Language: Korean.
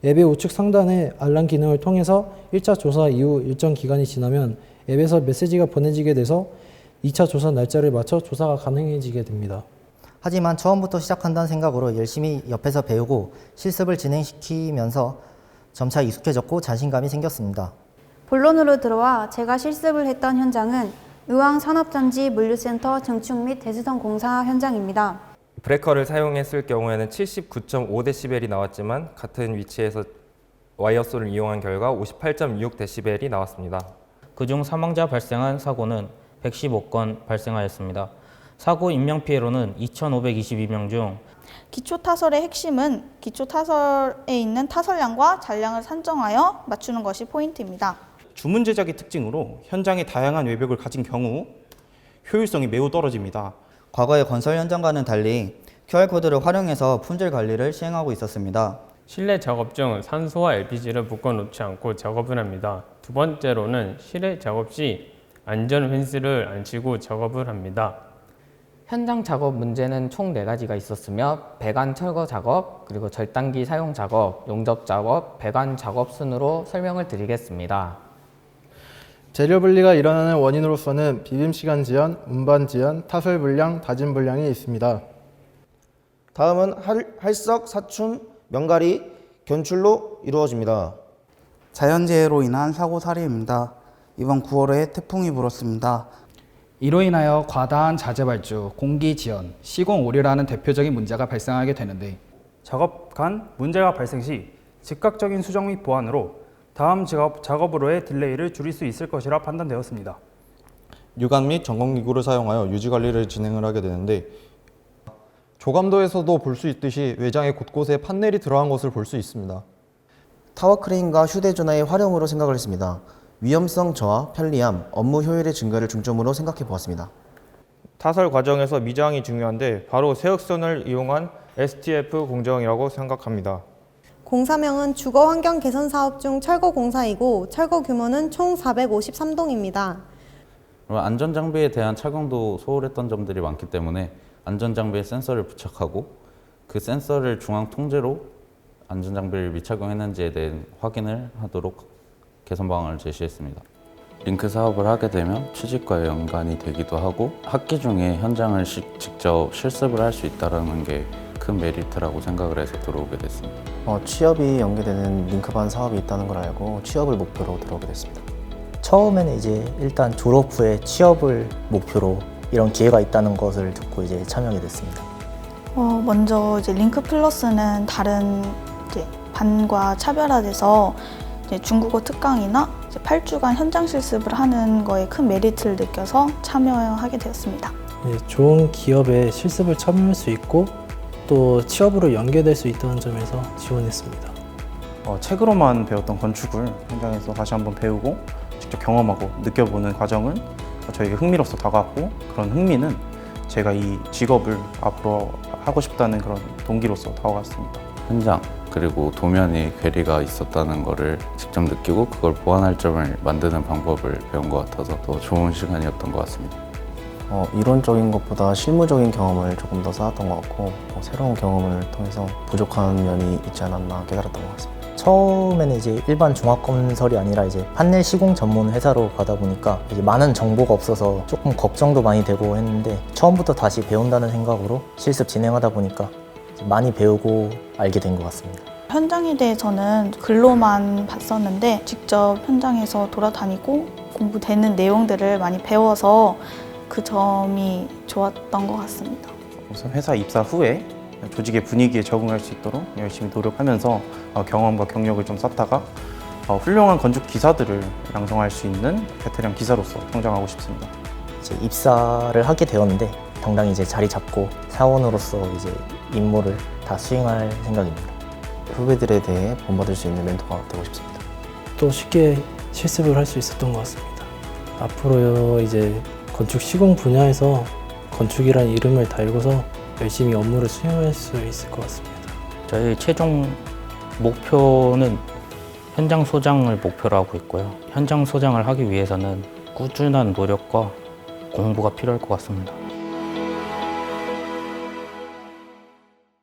앱의 우측 상단의 알람 기능을 통해서 1차 조사 이후 일정 기간이 지나면 앱에서 메시지가 보내지게 돼서 2차 조사 날짜를 맞춰 조사가 가능해지게 됩니다. 하지만 처음부터 시작한다는 생각으로 열심히 옆에서 배우고 실습을 진행시키면서 점차 익숙해졌고 자신감이 생겼습니다. 본론으로 들어와 제가 실습을 했던 현장은 의왕산업단지 물류센터 증축 및 대수선 공사 현장입니다. 브레이커를 사용했을 경우에는 79.5dB이 나왔지만 같은 위치에서 와이어솔을 이용한 결과 58.26dB이 나왔습니다. 그중 사망자 발생한 사고는 115건 발생하였습니다. 사고 인명피해로는 2,522명 중 기초타설의 핵심은 기초타설에 있는 타설량과 잔량을 산정하여 맞추는 것이 포인트입니다. 주문 제작의 특징으로 현장에 다양한 외벽을 가진 경우 효율성이 매우 떨어집니다. 과거의 건설 현장과는 달리 QR코드를 활용해서 품질 관리를 시행하고 있었습니다. 실내 작업 중 산소와 LPG를 묶어놓지 않고 작업을 합니다. 두 번째로는 실외 작업 시 안전 펜스를 안 치고 작업을 합니다. 현장 작업 문제는 총 4가지가 있었으며 배관 철거 작업, 그리고 절단기 사용 작업, 용접 작업, 배관 작업 순으로 설명을 드리겠습니다. 재료 분리가 일어나는 원인으로서는 비빔 시간 지연, 운반 지연, 타설 불량, 다진 불량이 있습니다. 다음은 할석, 사춘, 명가리, 견출로 이루어집니다. 자연재해로 인한 사고 사례입니다. 이번 9월에 태풍이 불었습니다. 이로 인하여 과다한 자재 발주, 공기 지연, 시공 오류라는 대표적인 문제가 발생하게 되는데 작업 간 문제가 발생 시 즉각적인 수정 및 보완으로 다음 작업으로의 딜레이를 줄일 수 있을 것이라 판단되었습니다. 유관 및 점검기구를 사용하여 유지관리를 진행을 하게 되는데 조감도에서도 볼 수 있듯이 외장에 곳곳에 판넬이 들어간 것을 볼 수 있습니다. 타워크레인과 휴대전화의 활용으로 생각을 했습니다. 위험성 저하, 편리함, 업무 효율의 증가를 중점으로 생각해 보았습니다. 타설 과정에서 미장이 중요한데 바로 세역선을 이용한 STF 공정이라고 생각합니다. 공사명은 주거 환경 개선 사업 중 철거 공사이고 철거 규모는 총 453동입니다. 안전장비에 대한 착용도 소홀했던 점들이 많기 때문에 안전장비에 센서를 부착하고 그 센서를 중앙 통제로 안전장비를 미착용했는지에 대한 확인을 하도록 개선 방안을 제시했습니다. 링크 사업을 하게 되면 취직과 연관이 되기도 하고 학기 중에 현장을 직접 실습을 할 수 있다는 게 큰 메리트라고 생각을 해서 들어오게 됐습니다. 취업이 연계되는 링크반 사업이 있다는 걸 알고 취업을 목표로 들어오게 됐습니다. 처음에는 이제 일단 졸업 후에 취업을 목표로 이런 기회가 있다는 것을 듣고 이제 참여하게 됐습니다. 먼저 이제 링크 플러스는 다른 이제 반과 차별화돼서 이제 중국어 특강이나 이제 8주간 현장 실습을 하는 거에 큰 메리트를 느껴서 참여하게 되었습니다. 네, 좋은 기업에 실습을 참여할 수 있고 또 취업으로 연계될 수 있다는 점에서 지원했습니다. 책으로만 배웠던 건축을 현장에서 다시 한번 배우고 직접 경험하고 느껴보는 과정은 저에게 흥미로서 다가왔고 그런 흥미는 제가 이 직업을 앞으로 하고 싶다는 그런 동기로서 다가왔습니다. 현장 그리고 도면에 괴리가 있었다는 것을 직접 느끼고 그걸 보완할 점을 만드는 방법을 배운 것 같아서 더 좋은 시간이었던 것 같습니다. 이론적인 것보다 실무적인 경험을 조금 더 쌓았던 것 같고 새로운 경험을 통해서 부족한 면이 있지 않았나 깨달았던 것 같습니다. 처음에는 이제 일반 종합건설이 아니라 이제 판넬 시공 전문 회사로 가다 보니까 이제 많은 정보가 없어서 조금 걱정도 많이 되고 했는데 처음부터 다시 배운다는 생각으로 실습 진행하다 보니까 많이 배우고 알게 된 것 같습니다. 현장에 대해서는 글로만 봤었는데 직접 현장에서 돌아다니고 공부되는 내용들을 많이 배워서 그 점이 좋았던 것 같습니다. 우선 회사 입사 후에 조직의 분위기에 적응할 수 있도록 열심히 노력하면서 경험과 경력을 좀 쌓다가 훌륭한 건축 기사들을 양성할 수 있는 베테랑 기사로서 성장하고 싶습니다. 이제 입사를 하게 되었는데 당당히 이제 자리 잡고 사원으로서 이제 임무를 다 수행할 생각입니다. 후배들에 대해 본받을 수 있는 멘토가 되고 싶습니다. 또 쉽게 실습을 할 수 있었던 것 같습니다. 앞으로 이제 건축 시공 분야에서 건축이란 이름을 달고서 열심히 업무를 수행할 수 있을 것 같습니다. 저희 최종 목표는 현장 소장을 목표로 하고 있고요. 현장 소장을 하기 위해서는 꾸준한 노력과 공부가 필요할 것 같습니다.